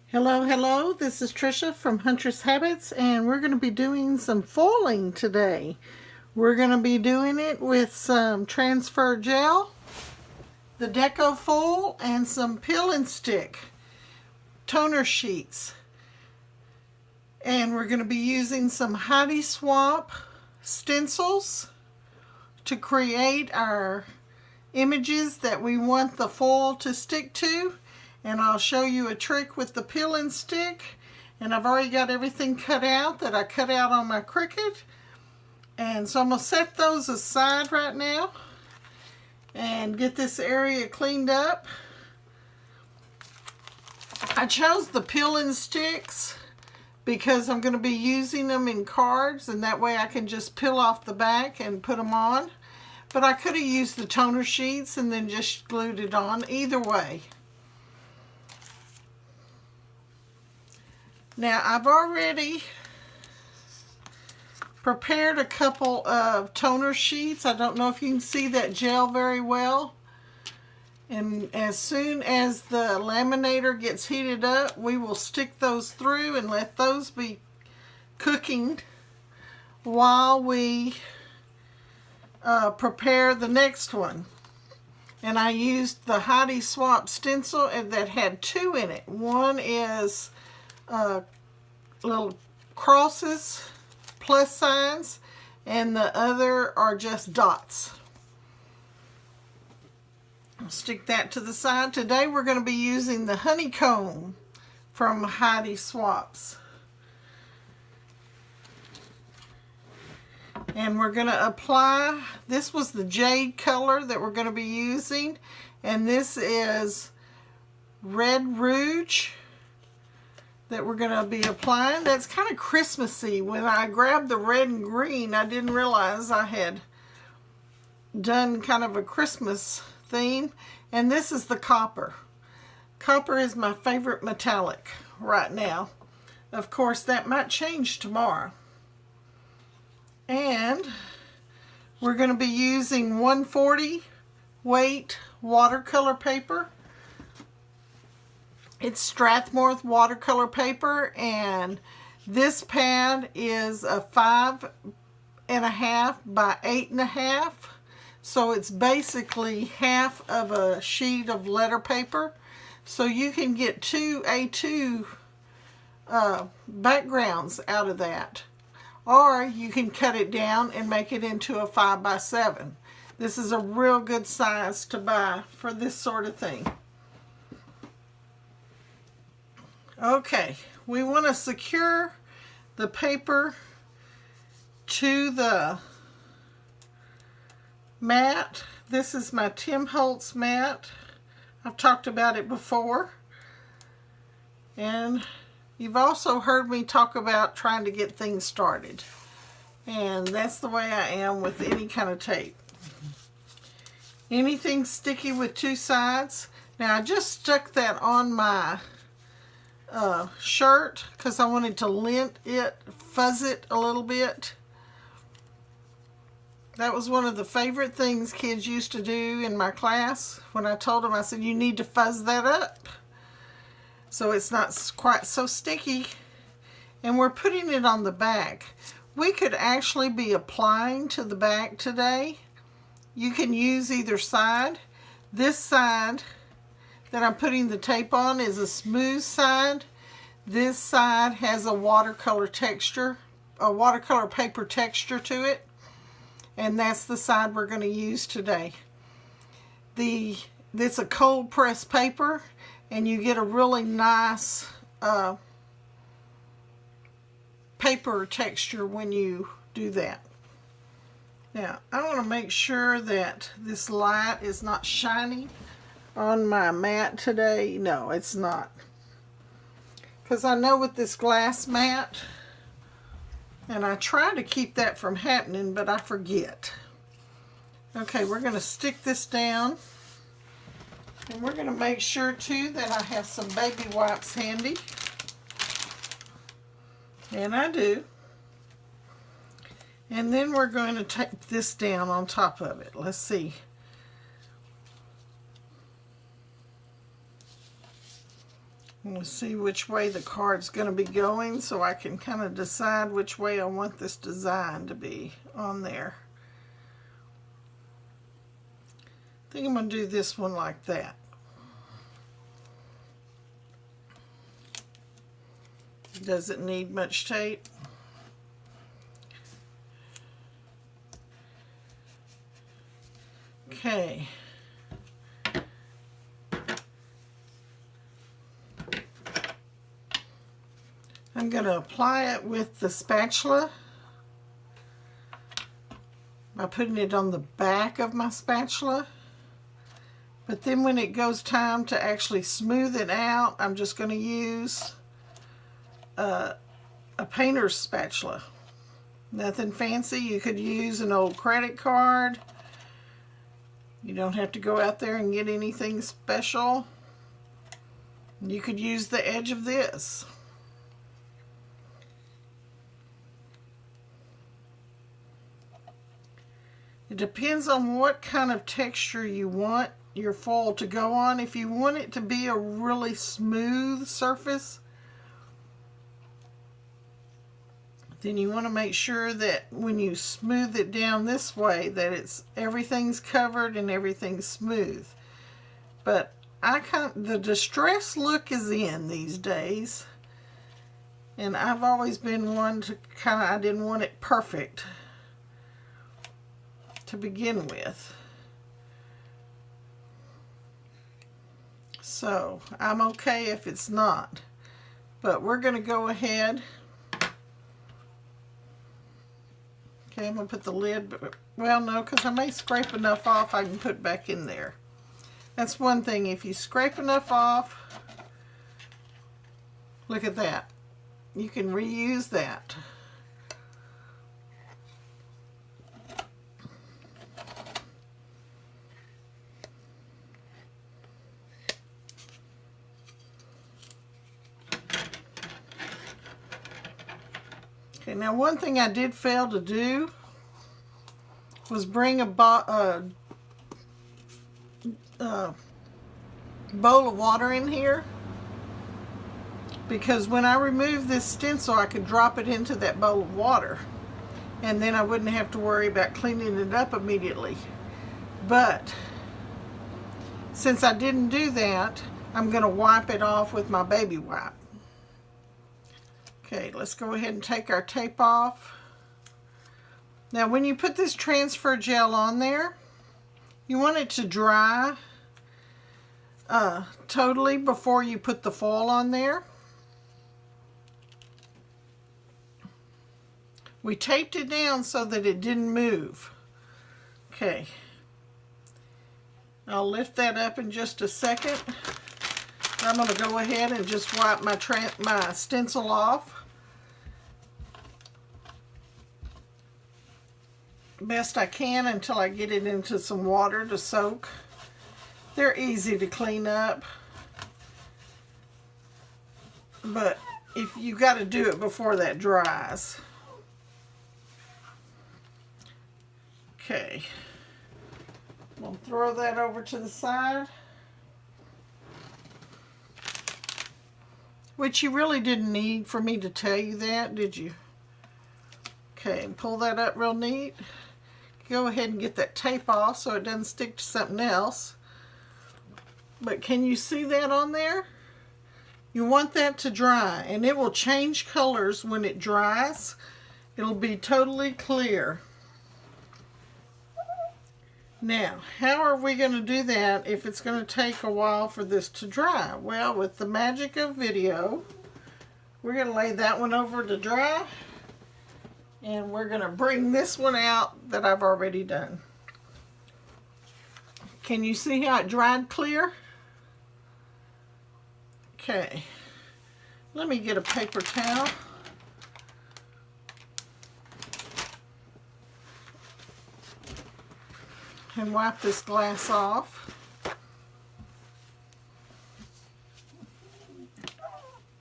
Hello, hello, this is Trisha from Huntress Habits, and we're going to be doing some foiling today. We're going to be doing it with some transfer gel, the Deco foil, and some peel and stick toner sheets. And we're going to be using some Heidi Swapp stencils to create our images that we want the foil to stick to. And I'll show you a trick with the peel and stick. And I've already got everything cut out that I cut out on my CRICUT. And so I'm going to set those aside right now and get this area cleaned up. I chose the peel and sticks because I'm going to be using them in cards, and that way I can just peel off the back and put them on. But I could have used the toner sheets and then just glued it on. Either way. Now, I've already prepared a couple of toner sheets. I don't know if you can see that gel very well. And as soon as the laminator gets heated up, we will stick those through and let those be cooking while we prepare the next one. And I used the Heidi Swapp stencil that had two in it. One is little crosses, plus signs, and the other are just dots. I'll stick that to the side. Today we're going to be using the honeycomb from Heidi Swapp's. And we're going to apply, this was the jade color that we're going to be using, and this is Red Rouge that we're going to be applying. That's kind of Christmassy. When I grabbed the red and green, I didn't realize I had done kind of a Christmas theme. And this is the copper. Copper is my favorite metallic right now. Of course, that might change tomorrow. And we're going to be using 140 weight watercolor paper. It's Strathmore watercolor paper, and this pad is a 5.5 by 8.5, so it's basically half of a sheet of letter paper. So you can get two A2 backgrounds out of that, or you can cut it down and make it into a 5 by 7. This is a real good size to buy for this sort of thing. Okay, we want to secure the paper to the mat. This is my Tim Holtz mat. I've talked about it before. And you've also heard me talk about trying to get things started. And that's the way I am with any kind of tape. Anything sticky with two sides. Now I just stuck that on my shirt because I wanted to lint it, fuzz it a little bit. That was one of the favorite things kids used to do in my class. When I told them, I said, you need to fuzz that up so it's not quite so sticky. And we're putting it on the back. We could actually be applying to the back today. You can use either side. This side that I'm putting the tape on is a smooth side. This side has a watercolor texture, a watercolor paper texture to it, and that's the side we're going to use today. It's a cold press paper, and you get a really nice paper texture when you do that. Now, I want to make sure that this light is not shining on my mat today. No, it's not. Because I know with this glass mat, and I try to keep that from happening, but I forget. Okay, we're going to stick this down. And we're going to make sure too that I have some baby wipes handy. And I do. And then we're going to tape this down on top of it. Let's see. We'll see which way the card's going to be going so I can kind of decide which way I want this design to be on there. I think I'm going to do this one like that. Doesn't need much tape. Okay. I'm going to apply it with the spatula by putting it on the back of my spatula. But then when it goes time to actually smooth it out, I'm just going to use a painter's spatula. Nothing fancy. You could use an old credit card. You don't have to go out there and get anything special. You could use the edge of this. It depends on what kind of texture you want your foil to go on. If you want it to be a really smooth surface, then you want to make sure that when you smooth it down this way that everything's covered and everything's smooth. But the distress look is in these days, and I've always been one to I didn't want it perfect to begin with. So I'm okay if it's not, but we're going to go ahead. Okay, I'm going to put the lid, well, no, because I may scrape enough off I can put back in there. That's one thing, if you scrape enough off, look at that, you can reuse that. Okay, now one thing I did fail to do was bring a bowl of water in here, because when I remove this stencil I could drop it into that bowl of water and then I wouldn't have to worry about cleaning it up immediately. But since I didn't do that, I'm going to wipe it off with my baby wipe. Okay, let's go ahead and take our tape off. Now when you put this transfer gel on there, you want it to dry totally before you put the foil on there. We taped it down so that it didn't move. Okay, I'll lift that up in just a second. I'm going to go ahead and just wipe my stencil off best I can until I get it into some water to soak. They're easy to clean up, but if you got to do it before that dries. Okay, we'll throw that over to the side. Which you really didn't need for me to tell you that, did you? Okay, pull that up real neat. Go ahead and get that tape off so it doesn't stick to something else. But can you see that on there? You want that to dry, and it will change colors when it dries. It'll be totally clear. Now, how are we going to do that if it's going to take a while for this to dry? Well, with the magic of video, we're going to lay that one over to dry, and we're going to bring this one out that I've already done. Can you see how it dried clear? Okay, let me get a paper towel. And wipe this glass off.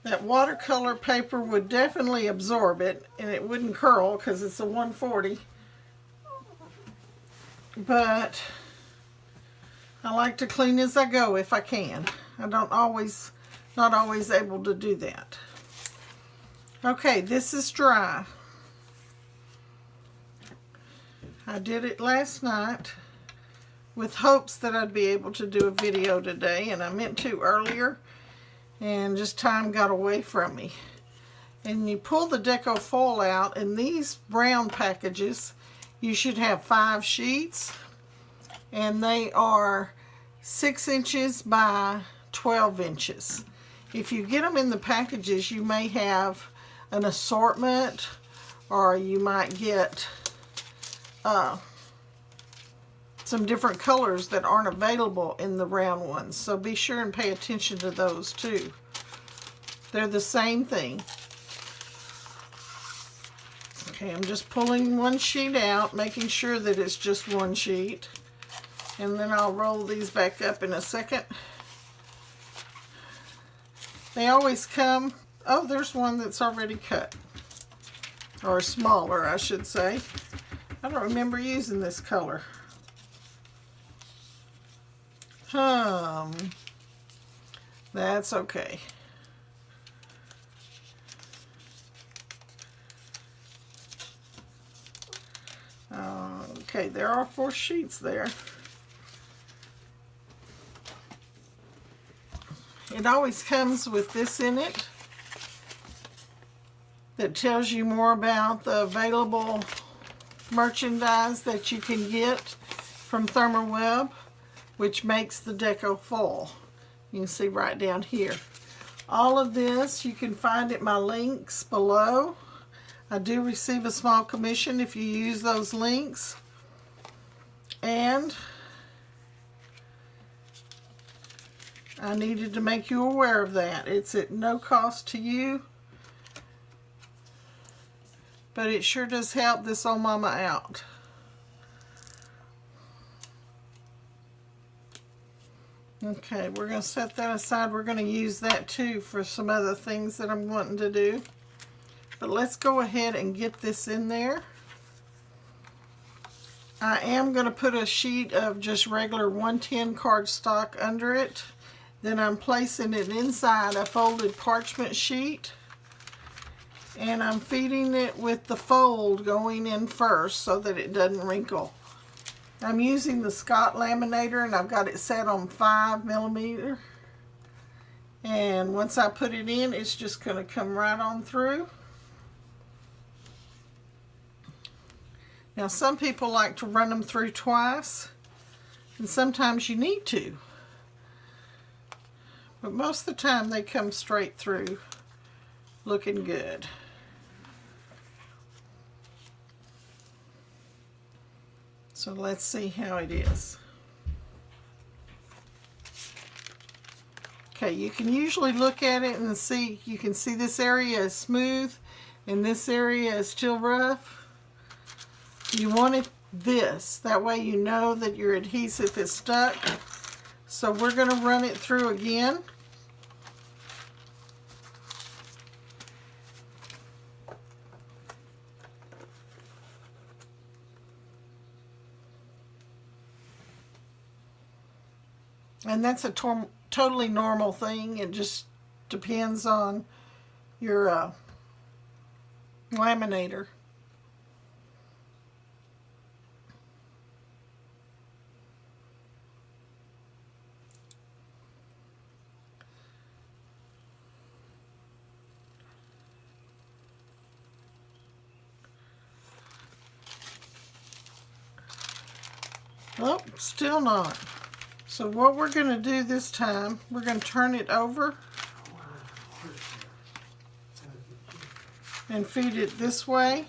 That watercolor paper would definitely absorb it, and it wouldn't curl because it's a 140. But I like to clean as I go if I can. I don't always not always able to do that. Okay, this is dry. I did it last night with hopes that I'd be able to do a video today, and I meant to earlier, and just time got away from me. And you pull the Deco foil out, and these brown packages, you should have 5 sheets, and they are 6 inches by 12 inches. If you get them in the packages, you may have an assortment, or you might get some different colors that aren't available in the round ones. So be sure and pay attention to those too. They're the same thing. Okay, I'm just pulling one sheet out, making sure that it's just one sheet. And then I'll roll these back up in a second. They always come, oh, there's one that's already cut. Or smaller, I should say. I don't remember using this color. That's okay. Okay, there are 4 sheets there. It always comes with this in it that tells you more about the available merchandise that you can get from THERM, which makes the Deco foil. You can see right down here. All of this you can find at my links below. I do receive a small commission if you use those links. And I needed to make you aware of that. It's at no cost to you, but it sure does help this old mama out. Okay, we're going to set that aside. We're going to use that too for some other things that I'm wanting to do. But let's go ahead and get this in there. I am going to put a sheet of just regular 110 cardstock under it. Then I'm placing it inside a folded parchment sheet. And I'm feeding it with the fold going in first so that it doesn't wrinkle. I'm using the Scott laminator, and I've got it set on 5mm. And once I put it in, it's just going to come right on through. Now some people like to run them through twice, and sometimes you need to. But most of the time they come straight through looking good. So let's see how it is. Okay, you can usually look at it and see, you can see this area is smooth and this area is still rough. You want it this, that way you know that your adhesive is stuck. So we're going to run it through again. And that's a totally normal thing. It just depends on your laminator. Oh, still not. So what we're going to do this time, we're going to turn it over and feed it this way.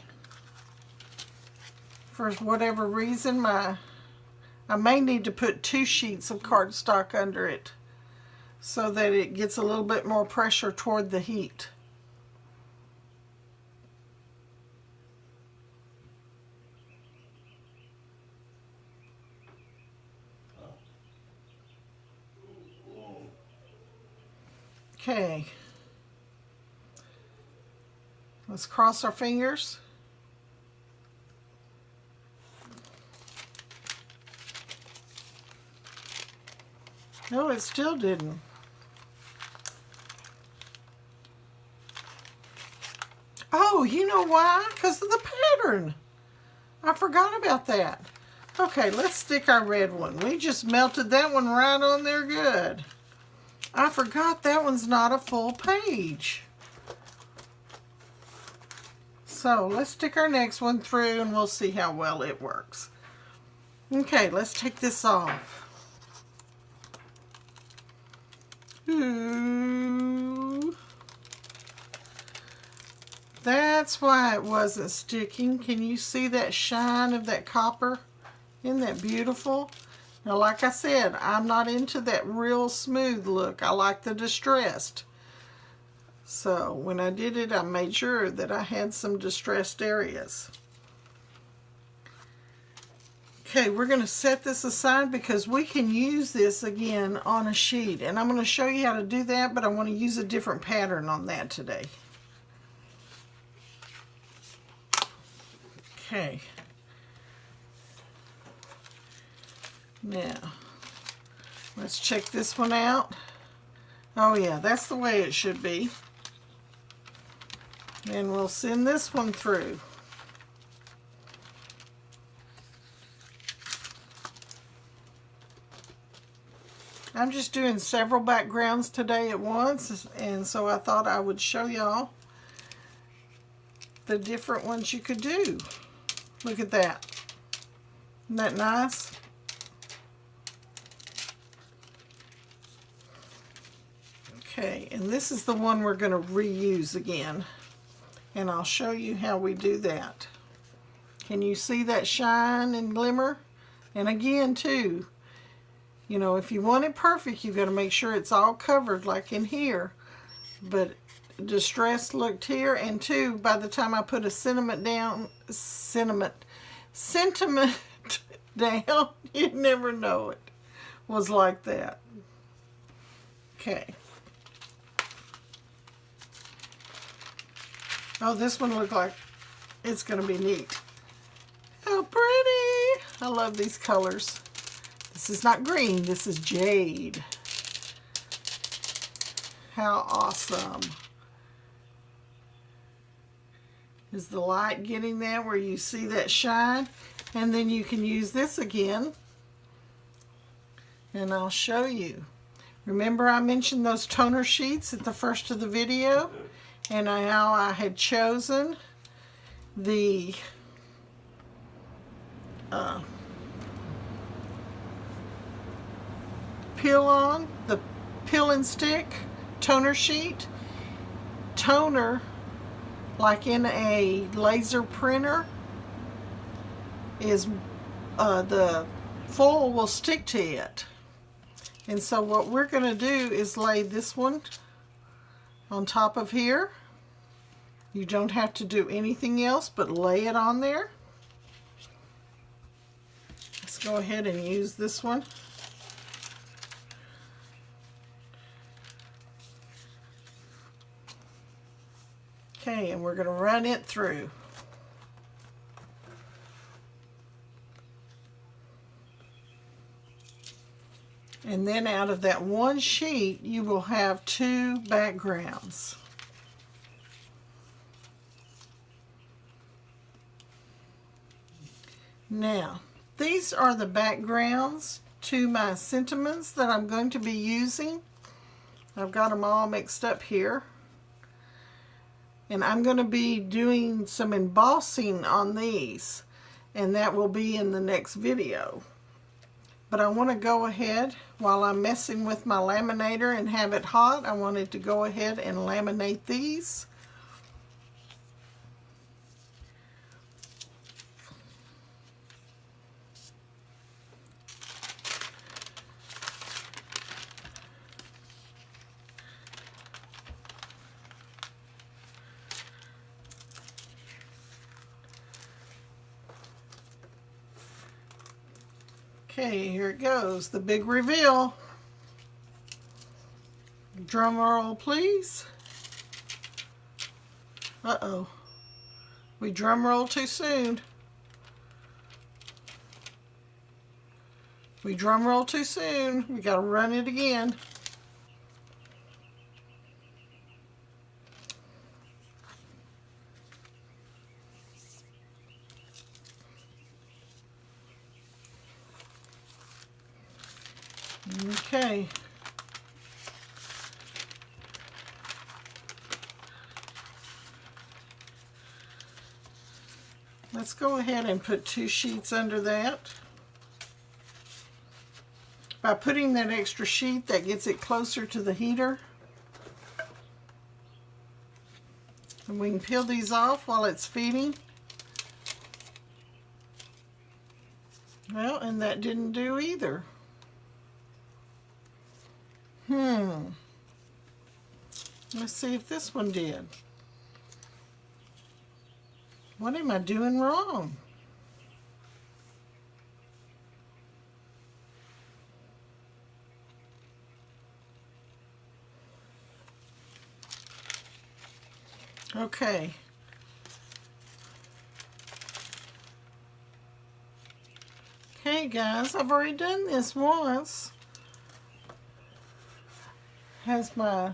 For whatever reason, I may need to put 2 sheets of cardstock under it so that it gets a little bit more pressure toward the heat. Okay, let's cross our fingers. No, it still didn't. Oh, you know why? Because of the pattern. I forgot about that. Okay, let's stick our red one. We just melted that one right on there good. I forgot that one's not a full page. So let's stick our next one through and we'll see how well it works. Okay, let's take this off. Ooh. That's why it wasn't sticking. Can you see that shine of that copper? Isn't that beautiful? Now, like I said, I'm not into that real smooth look. I like the distressed. So when I did it, I made sure that I had some distressed areas. Okay, we're going to set this aside because we can use this again on a sheet. And I'm going to show you how to do that, but I want to use a different pattern on that today. Okay. Now, let's check this one out. Oh yeah, that's the way it should be. And we'll send this one through. I'm just doing several backgrounds today at once, and so I thought I would show y'all the different ones you could do. Look at that. Isn't that nice? Okay, and this is the one we're going to reuse again. And I'll show you how we do that. Can you see that shine and glimmer? And again, too, you know, if you want it perfect, you've got to make sure it's all covered like in here. But distressed looked here, and two, by the time I put a sentiment down, you'd never know it was like that. Okay. Oh, this one looked like it's going to be neat. How pretty! I love these colors. This is not green, this is jade. How awesome. Is the light getting there where you see that shine? And then you can use this again. And I'll show you. Remember I mentioned those toner sheets at the first of the video? And how I had chosen the the peel and stick toner sheet. Toner, like in a laser printer, is the foil will stick to it. And so what we're going to do is lay this one on top of here. You don't have to do anything else but lay it on there. Let's go ahead and use this one. Okay, and we're going to run it through. And then out of that one sheet, you will have two backgrounds. Now, these are the backgrounds to my sentiments that I'm going to be using. I've got them all mixed up here. And I'm going to be doing some embossing on these, and that will be in the next video. But I want to go ahead, while I'm messing with my laminator and have it hot, I wanted to go ahead and laminate these. Okay, here it goes, the big reveal. Drum roll, please. Uh-oh. We drum roll too soon. We drum roll too soon. We gotta run it again. Okay. Let's go ahead and put 2 sheets under that. By putting that extra sheet, that gets it closer to the heater. And we can peel these off while it's feeding. Well, and that didn't do either. Let's see if this one did. What am I doing wrong? Okay. Okay, guys, I've already done this once. Has my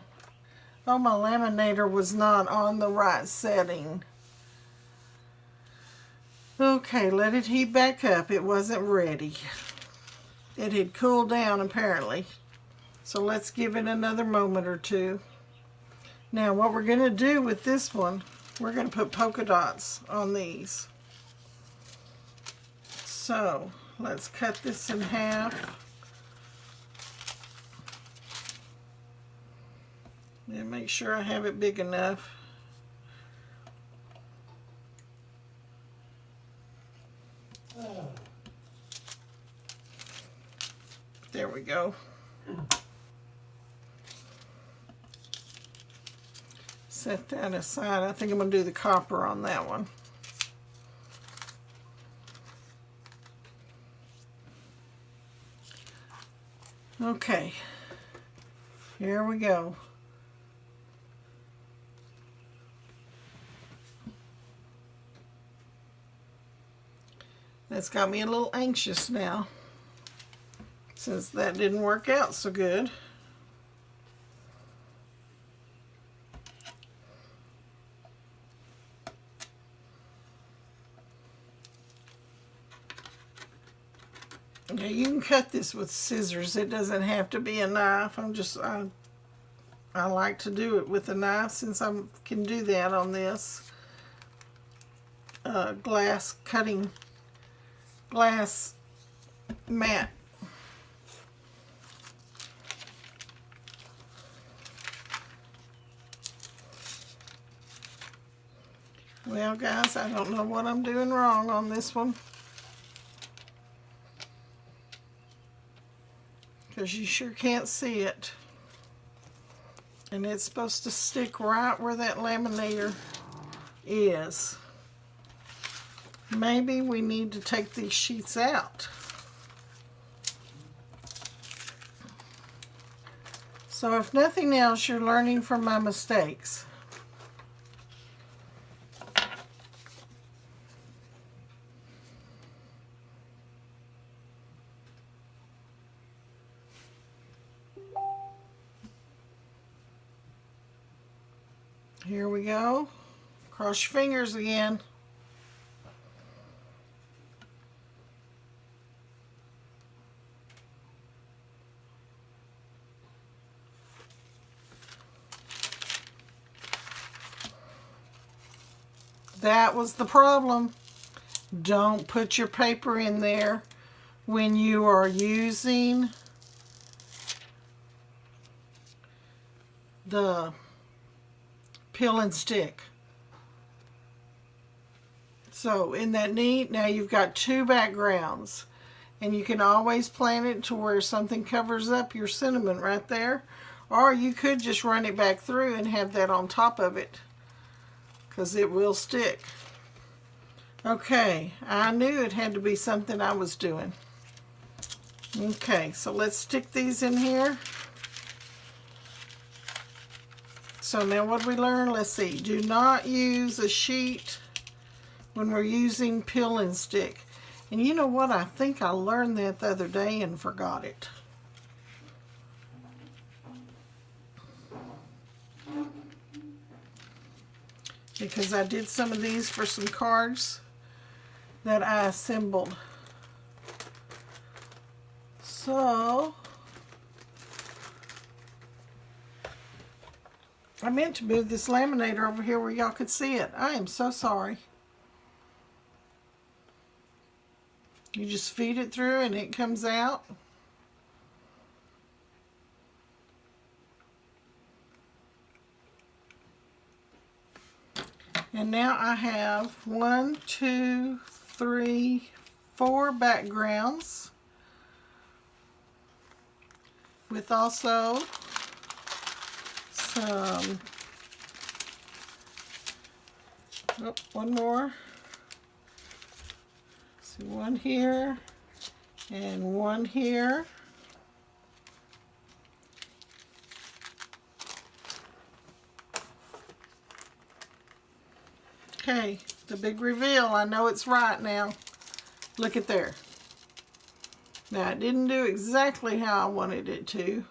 laminator was not on the right setting. Okay, let it heat back up. It wasn't ready. It had cooled down apparently. So let's give it another moment or two. Now what we're going to do with this one, we're going to put polka dots on these. So let's cut this in half. And make sure I have it big enough. There we go. Set that aside. I think I'm going to do the copper on that one. Okay, here we go. That's got me a little anxious now, since that didn't work out so good. Now you can cut this with scissors. It doesn't have to be a knife. I like to do it with a knife since I can do that on this glass mat. Well, guys, I don't know what I'm doing wrong on this one, because you sure can't see it. And it's supposed to stick right where that laminator is. Maybe we need to take these sheets out. So if nothing else, you're learning from my mistakes. Here we go. Cross your fingers again. That was the problem. Don't put your paper in there when you are using the peel and stick. So isn't that neat? Now you've got 2 backgrounds, and you can always plan it to where something covers up your cinnamon right there, or you could just run it back through and have that on top of it, because it will stick. Okay, I knew it had to be something I was doing. Okay, so let's stick these in here. So now what did we learn? Let's see. Do not use a sheet when we're using peel and stick. And you know what? I think I learned that the other day and forgot it. Because I did some of these for some cards that I assembled. So I meant to move this laminator over here where y'all could see it. I am so sorry. You just feed it through and it comes out. And now I have 1, 2, 3, 4 backgrounds with also some, oh, one more. See, one here and one here. Okay, the big reveal. I know it's right now. Look at there. Now, it didn't do exactly how I wanted it to.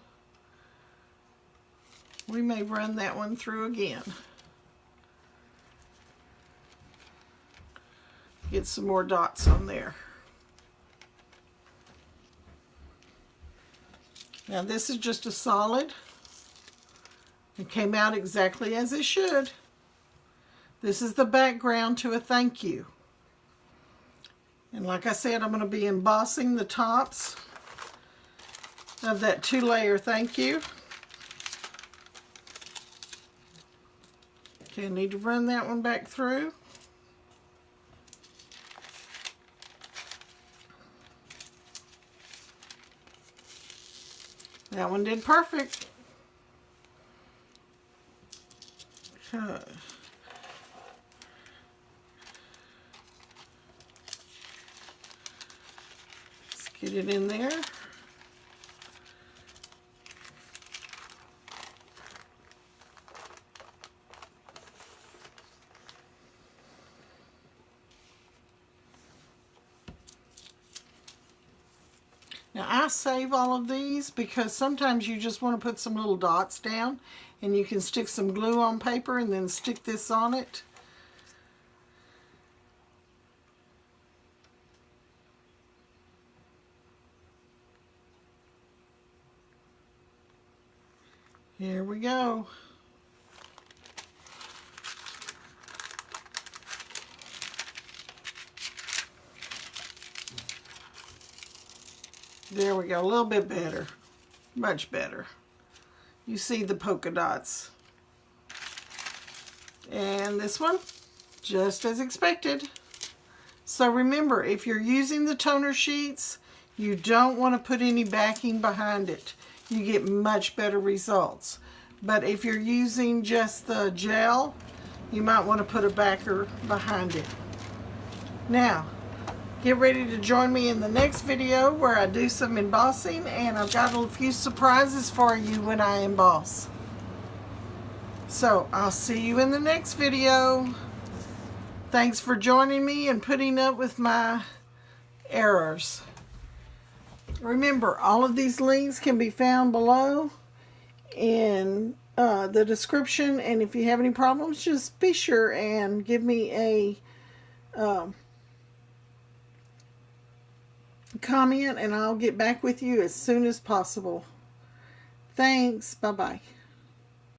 We may run that one through again. Get some more dots on there. Now, this is just a solid. It came out exactly as it should. This is the background to a thank you. And like I said, I'm going to be embossing the tops of that 2-layer thank you. Okay, I need to run that one back through. That one did perfect. Okay. Get it in there. Now I save all of these because sometimes you just want to put some little dots down and you can stick some glue on paper and then stick this on it. Here we go. There we go, a little bit better. Much better. You see the polka dots. And this one, just as expected. So remember, if you're using the toner sheets, you don't want to put any backing behind it. You get much better results. But if you're using just the gel, you might want to put a backer behind it. Now, get ready to join me in the next video where I do some embossing, and I've got a few surprises for you when I emboss. So, I'll see you in the next video. Thanks for joining me and putting up with my errors. Remember, all of these links can be found below in the description, and if you have any problems, just be sure and give me a comment, and I'll get back with you as soon as possible. Thanks. Bye-bye.